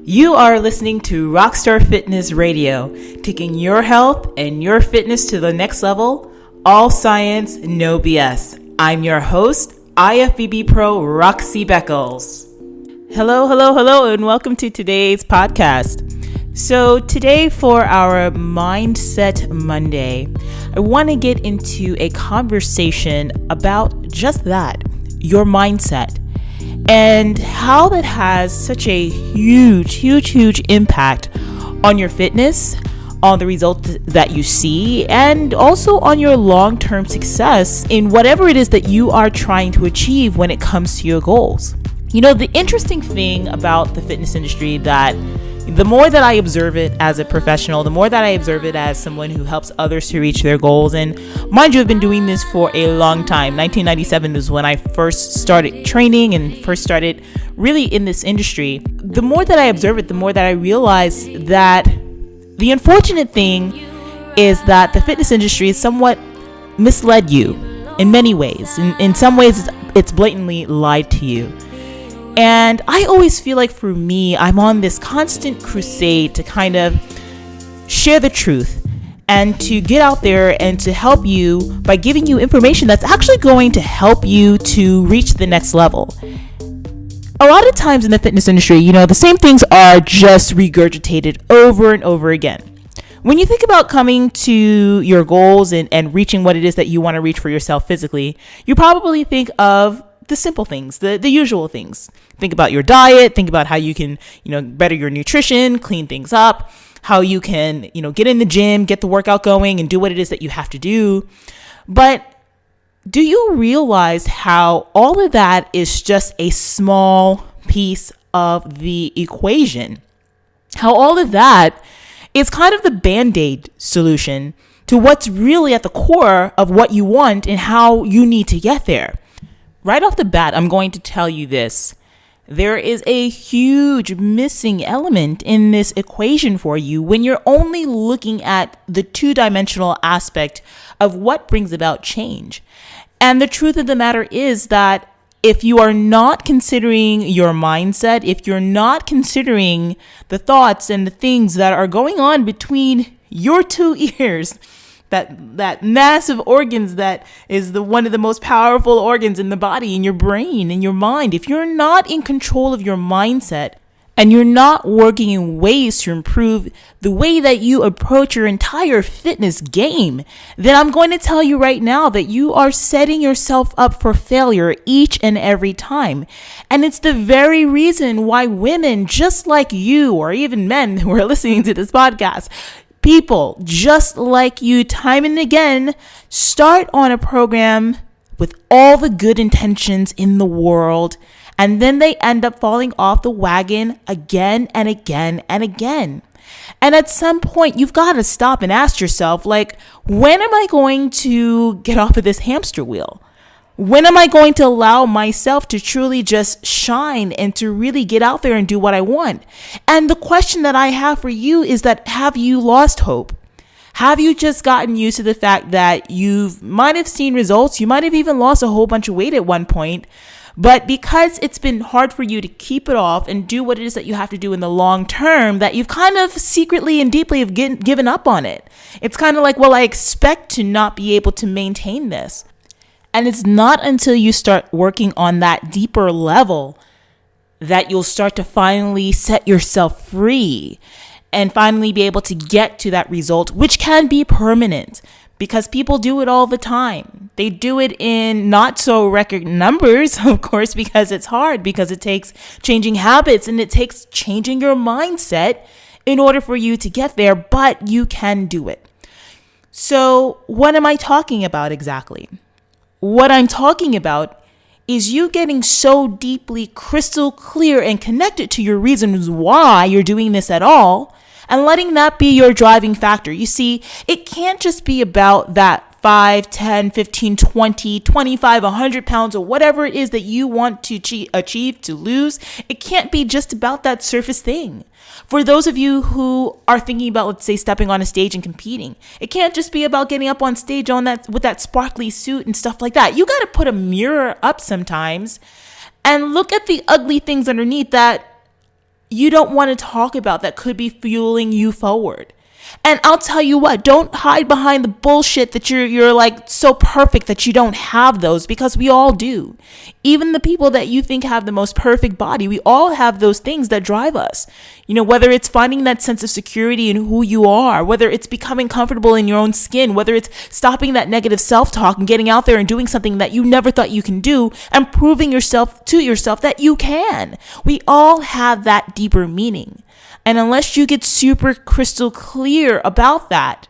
You are listening to Rockstar Fitness Radio, taking your health and your fitness to the next level. All science, no BS. I'm your host, IFBB Pro Roxy Beckles. Hello, and welcome to today's podcast. So today for our Mindset Monday, I want to get into a conversation about just that, your mindset, and how that has such a huge impact on your fitness, on the results that you see, and also on your long-term success in whatever it is that you are trying to achieve when it comes to your goals. You know, the interesting thing about the fitness industry that the more that I observe it as a professional, the more that I observe it as someone who helps others to reach their goals. And mind you, I've been doing this for a long time. 1997 is when I first started training and first started really in this industry. The more that I observe it, the more that I realize that the unfortunate thing is that the fitness industry is somewhat misled you in many ways. In some ways, it's blatantly lied to you. And I always feel like for me, I'm on this constant crusade to kind of share the truth and to get out there and to help you by giving you information that's actually going to help you to reach the next level. A lot of times in the fitness industry, you know, the same things are just regurgitated over and over again. When you think about coming to your goals and reaching what it is that you want to reach for yourself physically, you probably think of the simple things, the usual things. Think about your diet, think about how you can, better your nutrition, clean things up, how you can, get in the gym, get the workout going and do what it is that you have to do. But do you realize how all of that is just a small piece of the equation? How all of that is kind of the Band-Aid solution to what's really at the core of what you want and how you need to get there. Right off the bat, I'm going to tell you this. There is a huge missing element in this equation for you when you're only looking at the two-dimensional aspect of what brings about change. And the truth of the matter is that if you are not considering your mindset, if you're not considering the thoughts and the things that are going on between your two ears, that massive organs that is one of the most powerful organs in the body, in your brain, in your mind. If you're not in control of your mindset and you're not working in ways to improve the way that you approach your entire fitness game, then I'm going to tell you right now that you are setting yourself up for failure each and every time. And it's the very reason why women just like you, or even men who are listening to this podcast, people just like you time and again start on a program with all the good intentions in the world, and then they end up falling off the wagon again and again and again. And at some point, you've got to stop and ask yourself, when am I going to get off of this hamster wheel? When am I going to allow myself to truly just shine and to really get out there and do what I want? And the question that I have for you is that, have you lost hope? Have you just gotten used to the fact that you might have seen results? You might have even lost a whole bunch of weight at one point. But because it's been hard for you to keep it off and do what it is that you have to do in the long term, that you've kind of secretly and deeply have given up on it. It's kind of like, well, I expect to not be able to maintain this. And it's not until you start working on that deeper level that you'll start to finally set yourself free and finally be able to get to that result, which can be permanent, because people do it all the time. They do it in not so record numbers, of course, because it's hard, because it takes changing habits and it takes changing your mindset in order for you to get there, but you can do it. So what am I talking about exactly? What I'm talking about is you getting so deeply crystal clear and connected to your reasons why you're doing this at all, and letting that be your driving factor. You see, it can't just be about that 5, 10, 15, 20, 25, 100 pounds or whatever it is that you want to achieve, to lose. It can't be just about that surface thing. For those of you who are thinking about, let's say, stepping on a stage and competing, it can't just be about getting up on stage with that sparkly suit and stuff like that. You got to put a mirror up sometimes and look at the ugly things underneath that you don't want to talk about that could be fueling you forward. And I'll tell you what, don't hide behind the bullshit that you're like so perfect that you don't have those, because we all do. Even the people that you think have the most perfect body, we all have those things that drive us. Whether it's finding that sense of security in who you are, whether it's becoming comfortable in your own skin, whether it's stopping that negative self-talk and getting out there and doing something that you never thought you can do and proving yourself to yourself that you can. We all have that deeper meaning. And unless you get super crystal clear about that,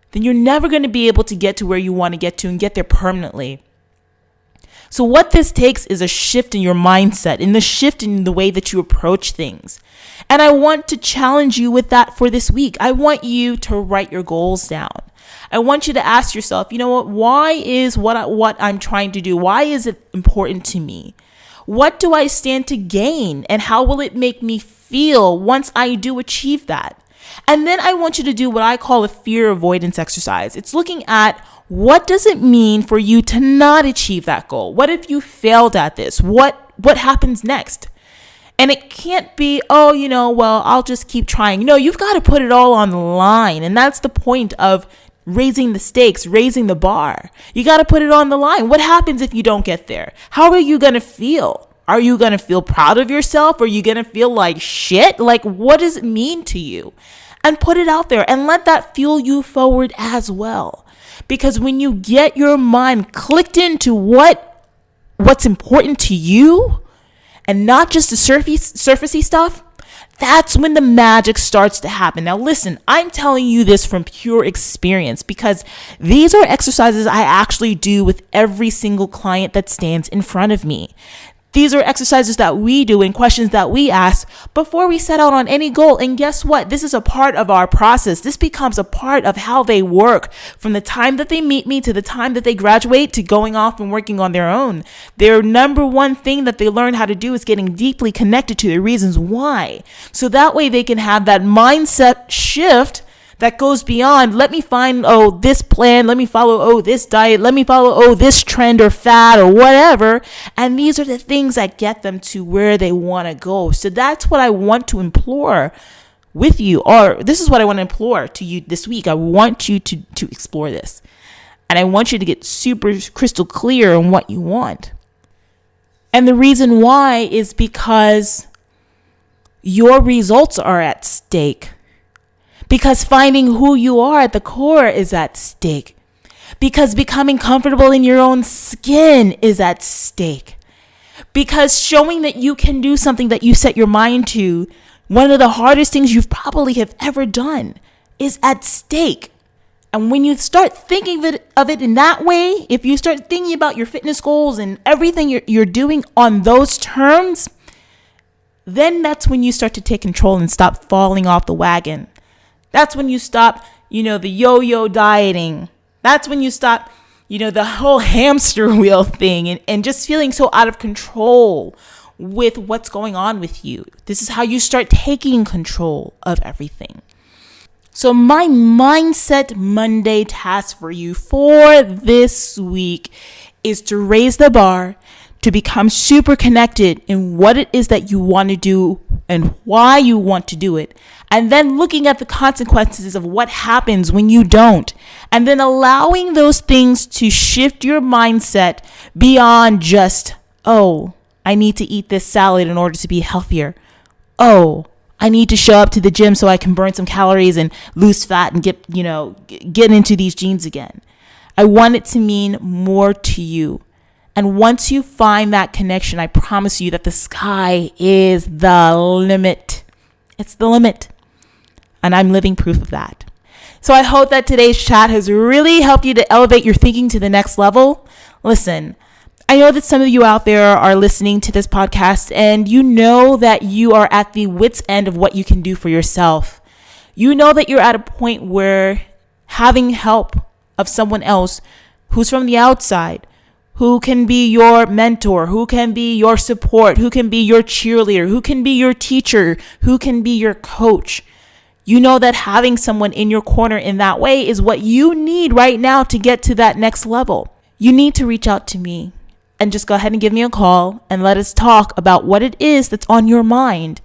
then you're never going to be able to get to where you want to get to and get there permanently. So what this takes is a shift in your mindset, and the shift in the way that you approach things. And I want to challenge you with that for this week. I want you to write your goals down. I want you to ask yourself, why is what I'm trying to do, why is it important to me? What do I stand to gain, and how will it make me feel once I do achieve that? And then I want you to do what I call a fear avoidance exercise. It's looking at, what does it mean for you to not achieve that goal? What if you failed at this? What happens next? And it can't be, I'll just keep trying. No, you've got to put it all on the line. And that's the point of raising the stakes, raising the bar. You got to put it on the line. What happens if you don't get there? How are you going to feel? Are you going to feel proud of yourself? Are you going to feel like shit? Like, what does it mean to you? And put it out there and let that fuel you forward as well. Because when you get your mind clicked into what's important to you and not just the surfacey stuff, that's when the magic starts to happen. Now, listen, I'm telling you this from pure experience, because these are exercises I actually do with every single client that stands in front of me. These are exercises that we do and questions that we ask before we set out on any goal. And guess what? This is a part of our process. This becomes a part of how they work from the time that they meet me to the time that they graduate to going off and working on their own. Their number one thing that they learn how to do is getting deeply connected to the reasons why. So that way they can have that mindset shift that goes beyond, let me find, this plan, let me follow, this diet, let me follow, this trend or fad or whatever. And these are the things that get them to where they want to go. So that's what I want to implore with you, or this is what I want to implore to you this week. I want you to explore this. And I want you to get super crystal clear on what you want. And the reason why is because your results are at stake. Because finding who you are at the core is at stake. Because becoming comfortable in your own skin is at stake. Because showing that you can do something that you set your mind to, one of the hardest things you probably have ever done, is at stake. And when you start thinking of it in that way, if you start thinking about your fitness goals and everything you're doing on those terms, then that's when you start to take control and stop falling off the wagon. That's when you stop, the yo-yo dieting. That's when you stop, the whole hamster wheel thing and just feeling so out of control with what's going on with you. This is how you start taking control of everything. So my Mindset Monday task for you for this week is to raise the bar, to become super connected in what it is that you want to do and why you want to do it. And then looking at the consequences of what happens when you don't. And then allowing those things to shift your mindset beyond just, I need to eat this salad in order to be healthier. I need to show up to the gym so I can burn some calories and lose fat and get into these jeans again. I want it to mean more to you. And once you find that connection, I promise you that the sky is the limit. It's the limit. And I'm living proof of that. So I hope that today's chat has really helped you to elevate your thinking to the next level. Listen, I know that some of you out there are listening to this podcast and you know that you are at the wit's end of what you can do for yourself. You know that you're at a point where having help of someone else who's from the outside, who can be your mentor, who can be your support, who can be your cheerleader, who can be your teacher, who can be your coach. You know that having someone in your corner in that way is what you need right now to get to that next level. You need to reach out to me and just go ahead and give me a call and let us talk about what it is that's on your mind.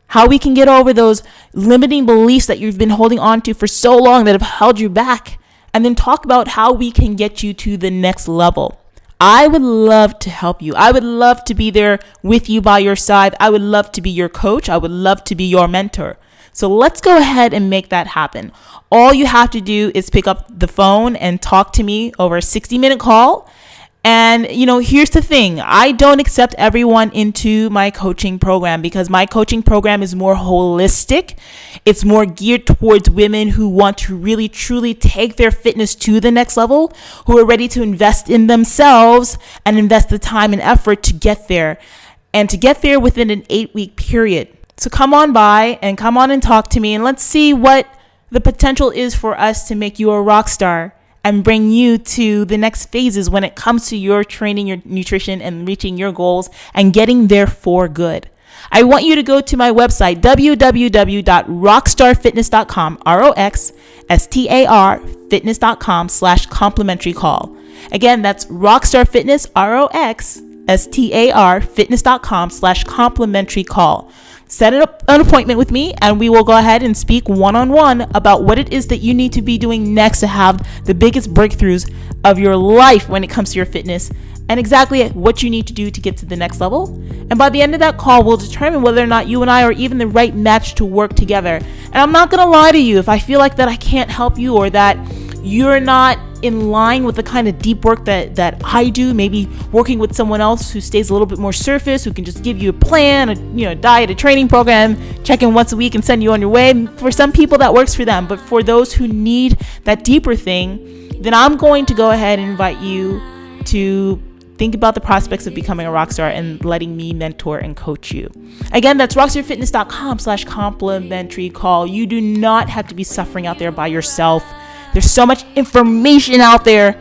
how we can get over those limiting beliefs that you've been holding on to for so long that have held you back, and then talk about how we can get you to the next level. I would love to help you. I would love to be there with you by your side. I would love to be your coach. I would love to be your mentor. So let's go ahead and make that happen. All you have to do is pick up the phone and talk to me over a 60-minute call. And, here's the thing. I don't accept everyone into my coaching program because my coaching program is more holistic. It's more geared towards women who want to really, truly take their fitness to the next level, who are ready to invest in themselves and invest the time and effort to get there, and to get there within an 8-week period. So come on by and come on and talk to me, and let's see what the potential is for us to make you a rock star and bring you to the next phases when it comes to your training, your nutrition, and reaching your goals and getting there for good. I want you to go to my website, www.rockstarfitness.com, rockstarfitness.com/complimentary call. Again, that's Rockstarfitness, rockstarfitness.com/complimentary call. Set up an appointment with me, and we will go ahead and speak one-on-one about what it is that you need to be doing next to have the biggest breakthroughs of your life when it comes to your fitness, and exactly what you need to do to get to the next level. And by the end of that call, we'll determine whether or not you and I are even the right match to work together. And I'm not going to lie to you. If I feel like that I can't help you, or that you're not in line with the kind of deep work that I do, maybe working with someone else who stays a little bit more surface, who can just give you a plan, a diet, a training program, check in once a week and send you on your way. For some people that works for them, but for those who need that deeper thing, then I'm going to go ahead and invite you to think about the prospects of becoming a rock star and letting me mentor and coach you. Again, that's rockstarfitness.com/complimentary call. You do not have to be suffering out there by yourself. There's so much information out there,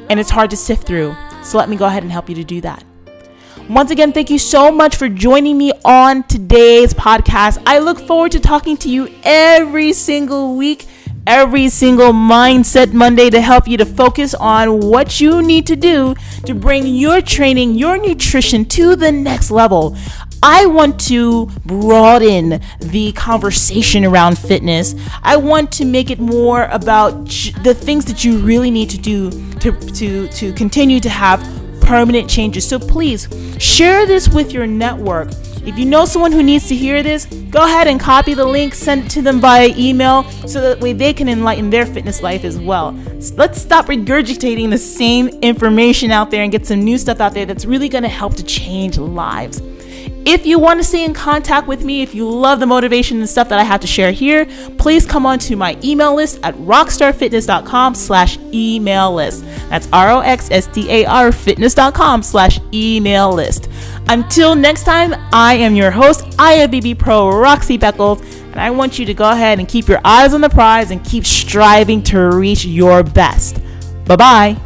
and it's hard to sift through. So let me go ahead and help you to do that. Once again, thank you so much for joining me on today's podcast. I look forward to talking to you every single week, every single Mindset Monday, to help you to focus on what you need to do to bring your training, your nutrition to the next level. I want to broaden the conversation around fitness. I want to make it more about the things that you really need to do to continue to have permanent changes. So please share this with your network. If you know someone who needs to hear this, go ahead and copy the link, send it to them via email, so that way they can enlighten their fitness life as well. Let's stop regurgitating the same information out there and get some new stuff out there that's really going to help to change lives. If you want to stay in contact with me, if you love the motivation and stuff that I have to share here, please come on to my email list at rockstarfitness.com/email list. That's rockstarfitness.com/email list. Until next time, I am your host, IFBB Pro Roxy Beckles, and I want you to go ahead and keep your eyes on the prize and keep striving to reach your best. Bye-bye.